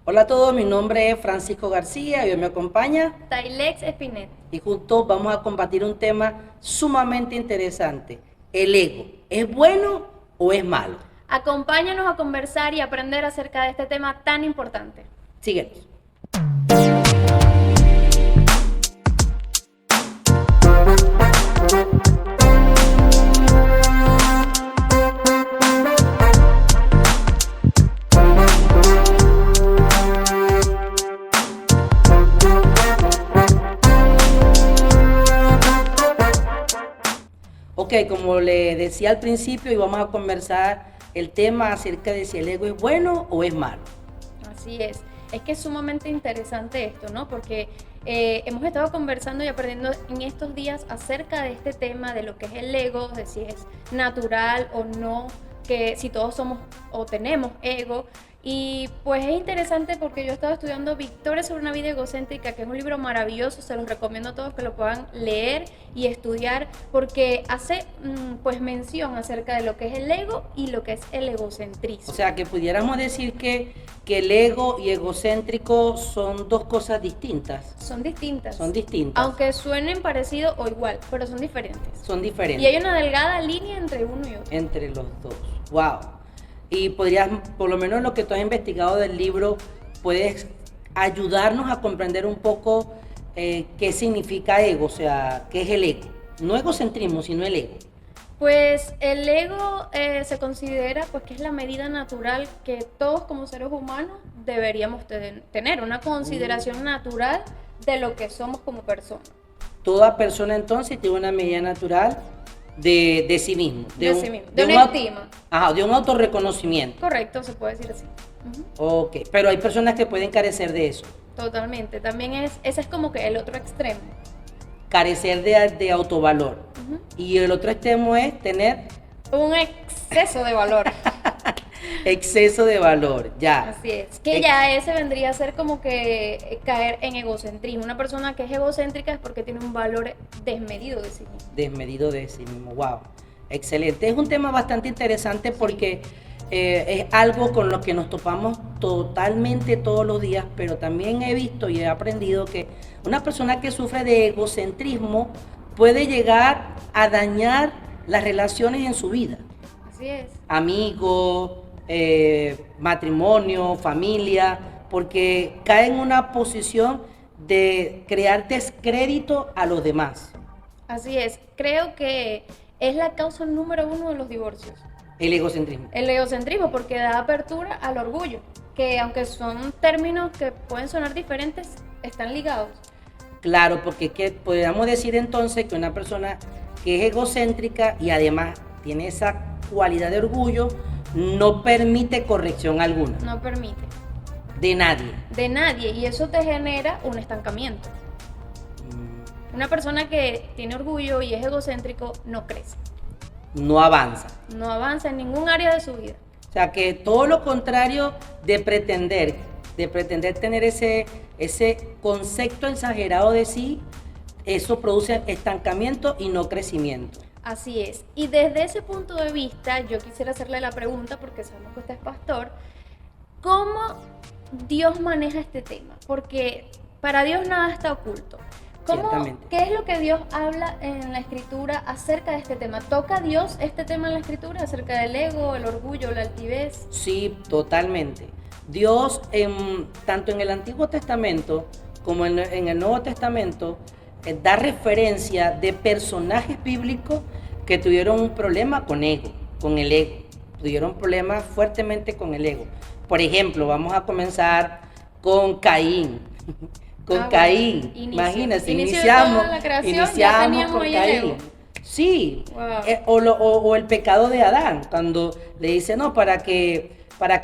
Hola a todos, mi nombre es Francisco García y hoy me acompaña Tailex Espinet. y juntos vamos a compartir un tema sumamente interesante. El ego, ¿es bueno o es malo? Acompáñanos a conversar y aprender acerca de este tema tan importante. Síguenos. Ok, como le decía al principio, y vamos a conversar el tema acerca de si el ego es bueno o es malo. Así es. Es que es sumamente interesante esto, ¿no? Porque hemos estado conversando y aprendiendo en estos días acerca de este tema, de lo que es el ego, de si es natural o no, que si todos somos o tenemos ego. Y pues es interesante porque yo he estado estudiando Victoria sobre una vida egocéntrica, que es un libro maravilloso, se los recomiendo a todos que lo puedan leer y estudiar, porque hace pues mención acerca de lo que es el ego y lo que es el egocentrismo. O sea, que pudiéramos decir que el ego y egocéntrico son dos cosas distintas. Son distintas. Son distintas. Aunque suenen parecido o igual, pero son diferentes. Son diferentes. Y hay una delgada línea entre uno y otro. Entre los dos. Wow. Y podrías, por lo menos lo que tú has investigado del libro, puedes ayudarnos a comprender un poco qué significa ego, o sea, qué es el ego. No egocentrismo, sino el ego. Pues el ego se considera pues que es la medida natural que todos como seres humanos deberíamos tener, una consideración natural de lo que somos como personas. Toda persona entonces tiene una medida natural de sí mismo. De sí mismo, de una estima. Ajá, de un autorreconocimiento. Correcto, se puede decir así. Ok, pero hay personas que pueden carecer de eso. Totalmente, también ese es como que el otro extremo. Carecer de autovalor. Y el otro extremo es tener un exceso de valor. Exceso de valor, ya. Así es. Que ya ese vendría a ser como que caer en egocentrismo. Una persona que es egocéntrica es porque tiene un valor desmedido de sí mismo. Desmedido de sí mismo, wow. Excelente. Es un tema bastante interesante porque es algo con lo que nos topamos totalmente todos los días, pero también he visto y he aprendido que una persona que sufre de egocentrismo puede llegar a dañar las relaciones en su vida. Así es. Amigos, matrimonio, familia, porque cae en una posición de crear descrédito a los demás. Así es. Creo que es la causa número 1 de los divorcios. El egocentrismo. El egocentrismo, porque da apertura al orgullo, que aunque son términos que pueden sonar diferentes, están ligados. Claro, porque podríamos decir entonces que una persona que es egocéntrica y además tiene esa cualidad de orgullo, no permite corrección alguna. No permite. De nadie. De nadie, y eso te genera un estancamiento. Una persona que tiene orgullo y es egocéntrico no crece. No avanza. No avanza en ningún área de su vida. O sea que todo lo contrario de pretender tener ese concepto exagerado de sí, eso produce estancamiento y no crecimiento. Así es. Y desde ese punto de vista, yo quisiera hacerle la pregunta, porque sabemos que usted es pastor, ¿cómo Dios maneja este tema? Porque para Dios nada está oculto. ¿Qué es lo que Dios habla en la Escritura acerca de este tema? ¿Toca Dios este tema en la Escritura acerca del ego, el orgullo, la altivez? Sí, totalmente. Dios, tanto en el Antiguo Testamento como en el Nuevo Testamento, da referencia de personajes bíblicos que tuvieron un problema con el ego. Tuvieron problemas fuertemente con el ego. Por ejemplo, vamos a comenzar con Caín. Caín, imagínense, iniciamos con Caín. Sí, wow. O el pecado de Adán, cuando le dice, no, para que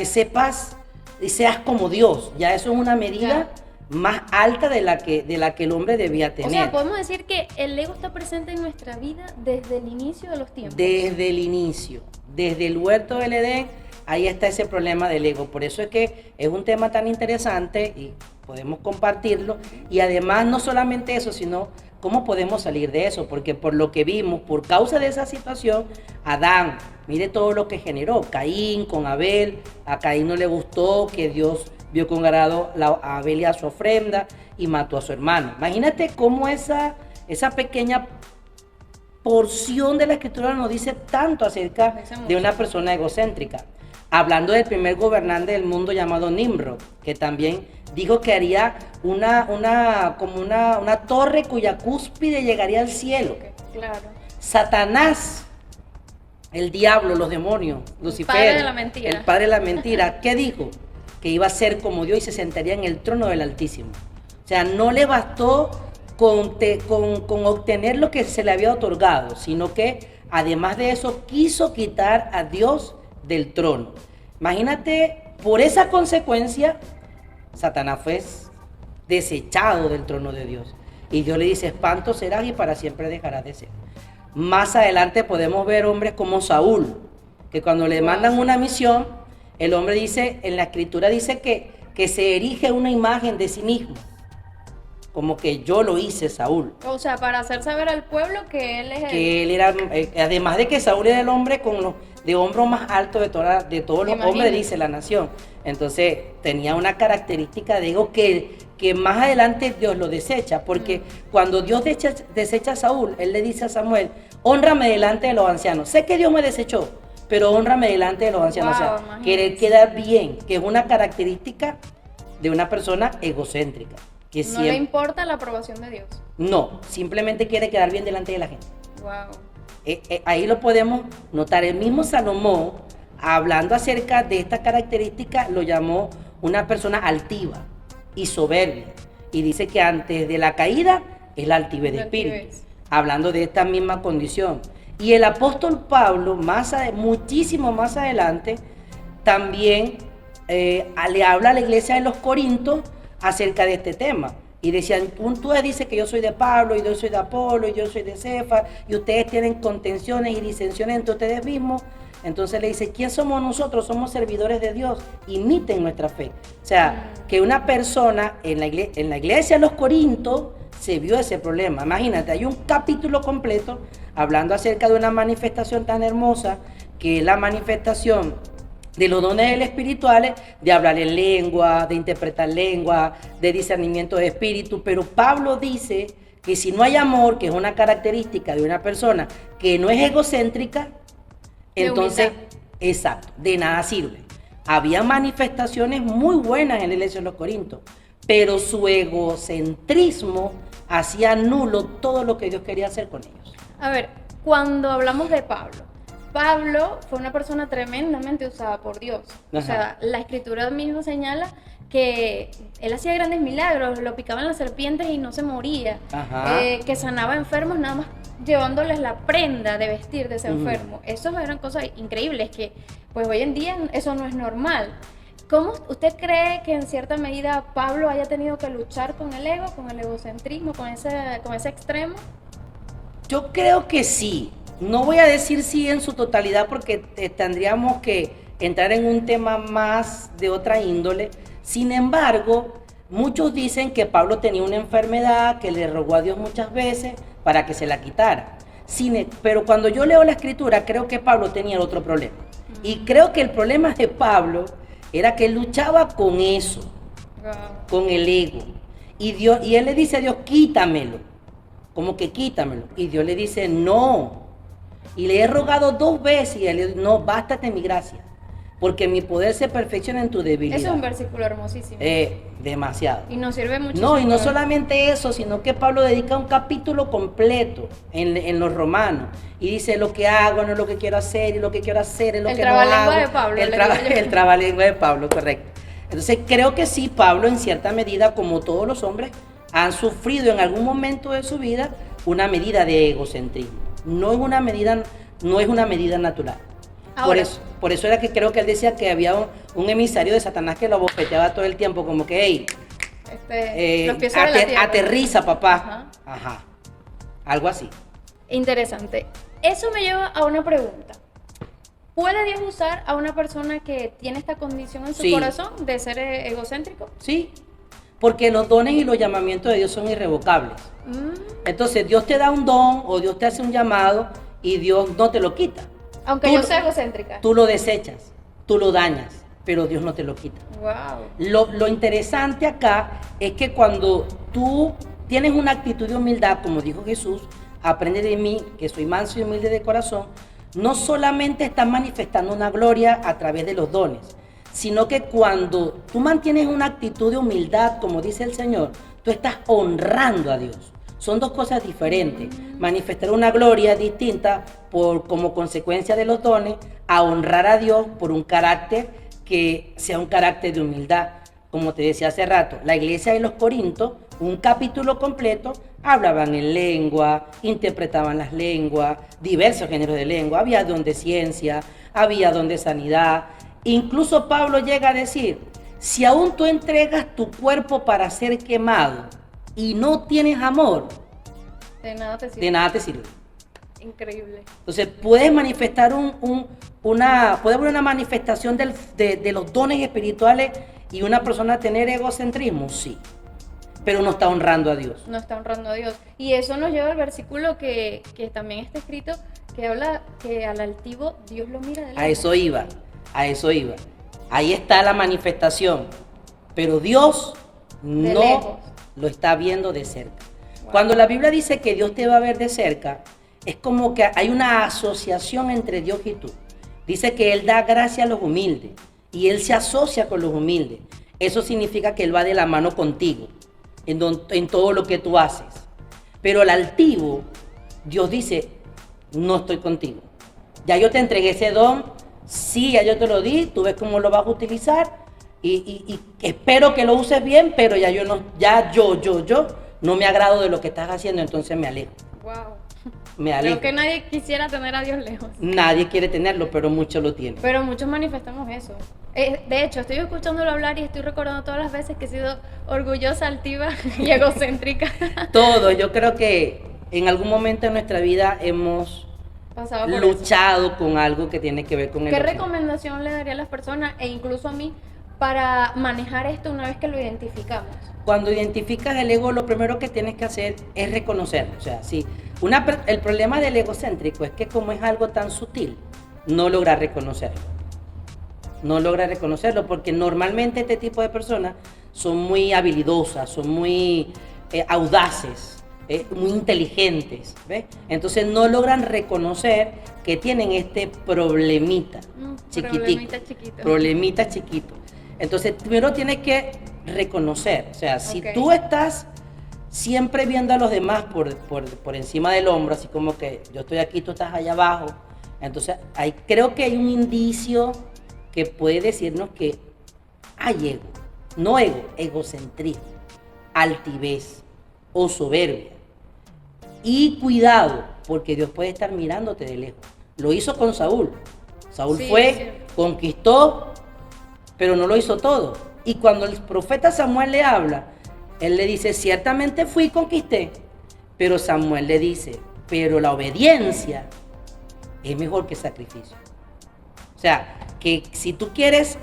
sepas y seas como Dios. Ya eso es una medida más alta de la que el hombre debía tener. O sea, podemos decir que el ego está presente en nuestra vida desde el inicio de los tiempos. Desde el inicio, desde el huerto del Edén, ahí está ese problema del ego. Por eso es que es un tema tan interesante y podemos compartirlo. Y además no solamente eso, sino cómo podemos salir de eso. Porque por lo que vimos, por causa de esa situación, Adán, mire todo lo que generó. Caín con Abel, a Caín no le gustó que Dios vio con agrado a Abel y a su ofrenda y mató a su hermano. Imagínate cómo esa pequeña porción de la escritura nos dice tanto acerca de una persona egocéntrica. Hablando del primer gobernante del mundo llamado Nimrod, que también dijo que haría una torre cuya cúspide llegaría al cielo. Claro. Satanás, el diablo, los demonios, Lucifer, padre de la mentira. el padre de la mentira, ¿qué dijo? Que iba a ser como Dios y se sentaría en el trono del Altísimo. O sea, no le bastó con obtener lo que se le había otorgado, sino que además de eso quiso quitar a Dios del trono. Imagínate, por esa consecuencia, Satanás fue desechado del trono de Dios. Y Dios le dice, espanto serás y para siempre dejarás de ser. Más adelante podemos ver hombres como Saúl, que cuando le mandan una misión, el hombre dice, en la escritura dice que se erige una imagen de sí mismo. Como que yo lo hice, Saúl. O sea, para hacer saber al pueblo que él es que él era, además de que Saúl era el hombre de hombro más alto de todos los hombres, dice la nación. Entonces tenía una característica de ego que más adelante Dios lo desecha, porque cuando Dios desecha a Saúl, él le dice a Samuel, hónrame delante de los ancianos. Sé que Dios me desechó, pero hónrame delante de los ancianos. Wow, o sea, querer quedar bien, que es una característica de una persona egocéntrica. Que no le importa la aprobación de Dios. No, simplemente quiere quedar bien delante de la gente. Wow. Ahí lo podemos notar. El mismo Salomón, hablando acerca de esta característica, lo llamó una persona altiva y soberbia. Y dice que antes de la caída es la altivez de espíritu. Hablando de esta misma condición. Y el apóstol Pablo, muchísimo más adelante, también le habla a la iglesia de los Corintios acerca de este tema. Y decían, tú dices que yo soy de Pablo, y yo soy de Apolo, y yo soy de Cefas, y ustedes tienen contenciones y disensiones entre ustedes mismos. Entonces le dice, ¿quién somos nosotros? Somos servidores de Dios, imiten nuestra fe. O sea, que una persona en la iglesia de los Corintios se vio ese problema. Imagínate, hay un capítulo completo hablando acerca de una manifestación tan hermosa, que es la manifestación de los dones espirituales, de hablar en lengua, de interpretar lengua, de discernimiento de espíritu. Pero Pablo dice que si no hay amor, que es una característica de una persona que no es egocéntrica, entonces, exacto, de nada sirve. Había manifestaciones muy buenas en la iglesia de los Corintios, pero su egocentrismo hacía nulo todo lo que Dios quería hacer con ellos. A ver, cuando hablamos de Pablo fue una persona tremendamente usada por Dios. Ajá. O sea, la escritura misma señala que él hacía grandes milagros, lo picaban las serpientes y no se moría, que sanaba enfermos nada más llevándoles la prenda de vestir de ese enfermo. Esas eran cosas increíbles que pues hoy en día eso no es normal. ¿Cómo usted cree que en cierta medida Pablo haya tenido que luchar con el ego, con el egocentrismo, con ese extremo? Yo creo que sí. No voy a decir sí en su totalidad porque tendríamos que entrar en un tema más de otra índole. Sin embargo, muchos dicen que Pablo tenía una enfermedad que le rogó a Dios muchas veces para que se la quitara. Pero cuando yo leo la escritura, creo que Pablo tenía otro problema. Y creo que el problema de Pablo era que él luchaba con eso, con el ego. Y él le dice a Dios, quítamelo. Como que quítamelo. Y Dios le dice, no. Y le he rogado 2 veces y él le dice, no, bástate mi gracia, porque mi poder se perfecciona en tu debilidad. Eso es un versículo hermosísimo. Demasiado. Y nos sirve mucho. No, y no solamente eso, sino que Pablo dedica un capítulo completo en los Romanos. Y dice, lo que hago no es lo que quiero hacer, y lo que quiero hacer es lo que no hago. El trabalengua de Pablo. El trabalengua de Pablo, correcto. Entonces creo que sí, Pablo en cierta medida, como todos los hombres, han sufrido en algún momento de su vida una medida de egocentrismo. No es una medida natural. Ahora, por eso era que creo que él decía que había un emisario de Satanás que lo bofeteaba todo el tiempo, como que, hey, aterriza, papá. Ajá. Algo así. Interesante. Eso me lleva a una pregunta. ¿Puede Dios usar a una persona que tiene esta condición en su corazón de ser egocéntrico? Sí, porque los dones y los llamamientos de Dios son irrevocables. Entonces Dios te da un don o Dios te hace un llamado y Dios no te lo quita. Aunque yo sea egocéntrica. Tú lo desechas, tú lo dañas, pero Dios no te lo quita. Wow. Lo interesante acá es que cuando tú tienes una actitud de humildad, como dijo Jesús, aprende de mí, que soy manso y humilde de corazón, no solamente estás manifestando una gloria a través de los dones, sino que cuando tú mantienes una actitud de humildad, como dice el Señor, tú estás honrando a Dios. Son dos cosas diferentes. Manifestar una gloria distinta como consecuencia de los dones, a honrar a Dios por un carácter que sea un carácter de humildad. Como te decía hace rato, la iglesia de los Corintios, un capítulo completo, hablaban en lengua, interpretaban las lenguas, diversos géneros de lengua, había don de ciencia, había don de sanidad. Incluso Pablo llega a decir, si aún tú entregas tu cuerpo para ser quemado y no tienes amor, De nada te sirve. de nada te sirve. Increíble. Entonces, puedes manifestar puede haber una manifestación de los dones espirituales y una persona tener egocentrismo, sí, pero no está honrando a Dios. No está honrando a Dios. Y eso nos lleva al versículo que también está escrito, que habla que al altivo Dios lo mira de lejos. A eso iba. Ahí está la manifestación, pero Dios De no lejos. lo está viendo de cerca. Wow. Cuando la Biblia dice que Dios te va a ver de cerca, es como que hay una asociación entre Dios y tú. Dice que Él da gracia a los humildes y Él se asocia con los humildes. Eso significa que Él va de la mano contigo en todo lo que tú haces. Pero al altivo, Dios dice, no estoy contigo. Ya yo te entregué ese don, sí, ya yo te lo di, tú ves cómo lo vas a utilizar y espero que lo uses bien, pero yo no me agrado de lo que estás haciendo, entonces me alejo. Wow. Me alejo. Creo que nadie quisiera tener a Dios lejos. Nadie quiere tenerlo, pero muchos lo tienen. Pero muchos manifestamos eso. De hecho, estoy escuchándolo hablar y estoy recordando todas las veces que he sido orgullosa, altiva y egocéntrica. Todo, yo creo que en algún momento de nuestra vida hemos Pasaba por luchado con algo que tiene que ver con el ¿Qué egocentrismo. recomendación le daría a las personas e incluso a mí para manejar esto una vez que lo identificamos? Cuando identificas el ego, lo primero que tienes que hacer es reconocerlo. O sea, sí, el problema del egocéntrico es que como es algo tan sutil, no logra reconocerlo. No logra reconocerlo porque normalmente este tipo de personas son muy habilidosas, son muy audaces, muy inteligentes, ¿ves? Entonces no logran reconocer que tienen este problemita chiquitito. Problemita chiquito. Entonces primero tienes que reconocer, o sea, si Ok. tú estás siempre viendo a los demás por encima del hombro, así como que yo estoy aquí, tú estás allá abajo, entonces creo que hay un indicio que puede decirnos que hay ego, no ego, egocentrismo, altivez o soberbia. Y cuidado, porque Dios puede estar mirándote de lejos. Lo hizo con Saúl. Saúl Sí, es fue, cierto. conquistó, pero no lo hizo todo. Y cuando el profeta Samuel le habla, él le dice, ciertamente fui y conquisté, pero Samuel le dice, pero la obediencia es mejor que sacrificio. O sea, que si tú quieres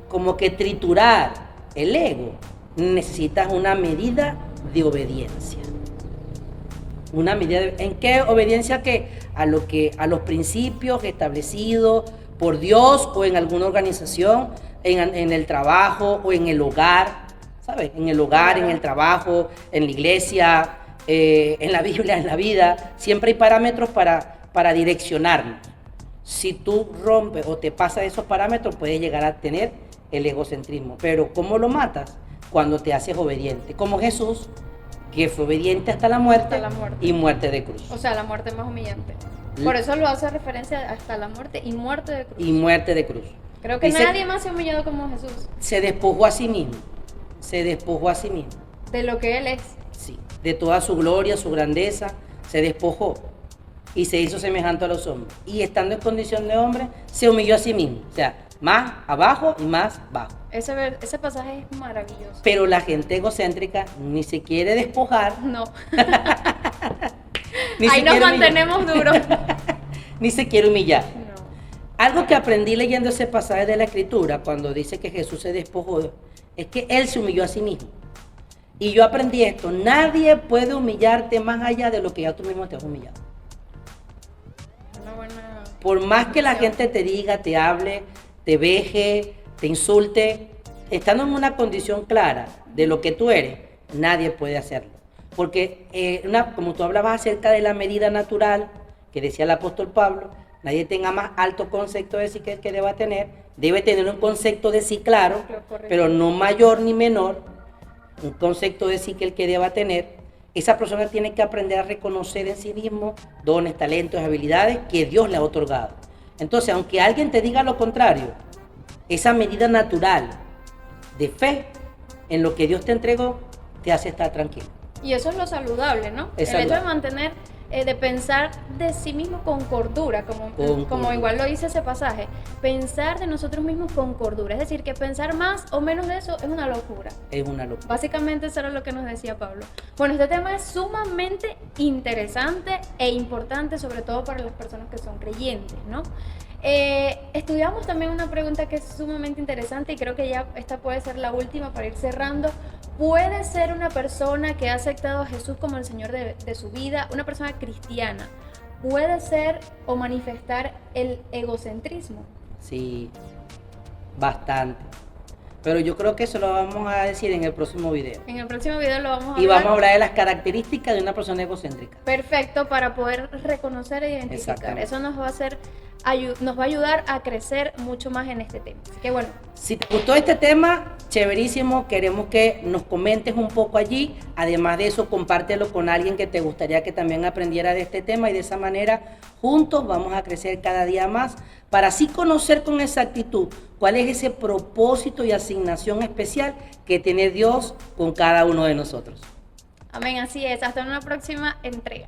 como que triturar el ego, necesitas una medida de obediencia. Una medida ¿en qué obediencia? A los principios establecidos por Dios o en alguna organización, en el trabajo o en el hogar, ¿sabes? En el hogar, en el trabajo, en la iglesia, en la Biblia, en la vida. Siempre hay parámetros para direccionarnos. Si tú rompes o te pasas esos parámetros, puedes llegar a tener el egocentrismo. Pero ¿cómo lo matas? Cuando te haces obediente. Como Jesús, que fue obediente hasta la muerte, y muerte de cruz. O sea, la muerte más humillante. Por eso lo hace referencia hasta la muerte y muerte de cruz. Y muerte de cruz. Creo que Dice, nadie más se ha humillado como Jesús. se despojó a sí mismo. Se despojó a sí mismo. De lo que Él es. Sí. De toda su gloria, su grandeza, se despojó. Y se hizo semejante a los hombres. Y estando en condición de hombre, se humilló a sí mismo. O sea, más abajo y más bajo. Ese pasaje es maravilloso. Pero la gente egocéntrica ni se quiere despojar. No. Ni se Ahí nos quiere humillar. mantenemos duros. Ni se quiere humillar. No. Algo que aprendí leyendo ese pasaje de la Escritura, cuando dice que Jesús se despojó, es que Él se humilló a sí mismo. Y yo aprendí esto, nadie puede humillarte más allá de lo que ya tú mismo te has humillado. Una buena... Por más que la gente te diga, te hable, te veje, te insulte, estando en una condición clara de lo que tú eres, nadie puede hacerlo. Porque, como tú hablabas acerca de la medida natural, que decía el apóstol Pablo, nadie tenga más alto concepto de sí que el que deba tener, debe tener un concepto de sí claro, pero no mayor ni menor, un concepto de sí que el que deba tener. Esa persona tiene que aprender a reconocer en sí mismo dones, talentos, habilidades que Dios le ha otorgado. Entonces, aunque alguien te diga lo contrario, esa medida natural de fe en lo que Dios te entregó, te hace estar tranquilo. Y eso es lo saludable, ¿no? El hecho de mantener, de pensar de sí mismo con cordura, como igual lo dice ese pasaje, pensar de nosotros mismos con cordura, es decir, que pensar más o menos de eso es una locura. Es una locura. Básicamente eso era lo que nos decía Pablo. Bueno, este tema es sumamente interesante e importante, sobre todo para las personas que son creyentes, ¿no? Estudiamos también una pregunta que es sumamente interesante y creo que ya esta puede ser la última para ir cerrando. ¿Puede ser una persona que ha aceptado a Jesús como el Señor de su vida, una persona cristiana, puede ser o manifestar el egocentrismo? Sí, bastante. Pero yo creo que eso lo vamos a decir en el próximo video. En el próximo video lo vamos a hablar. Y vamos a hablar de las características de una persona egocéntrica. Perfecto, para poder reconocer e identificar. Eso nos va a ayudar a crecer mucho más en este tema. Así que bueno. Si te gustó este tema, chéverísimo. Queremos que nos comentes un poco allí. Además de eso, compártelo con alguien que te gustaría que también aprendiera de este tema. Y de esa manera, juntos vamos a crecer cada día más para así conocer con exactitud cuál es ese propósito y asignación especial que tiene Dios con cada uno de nosotros. Amén, así es. Hasta una próxima entrega.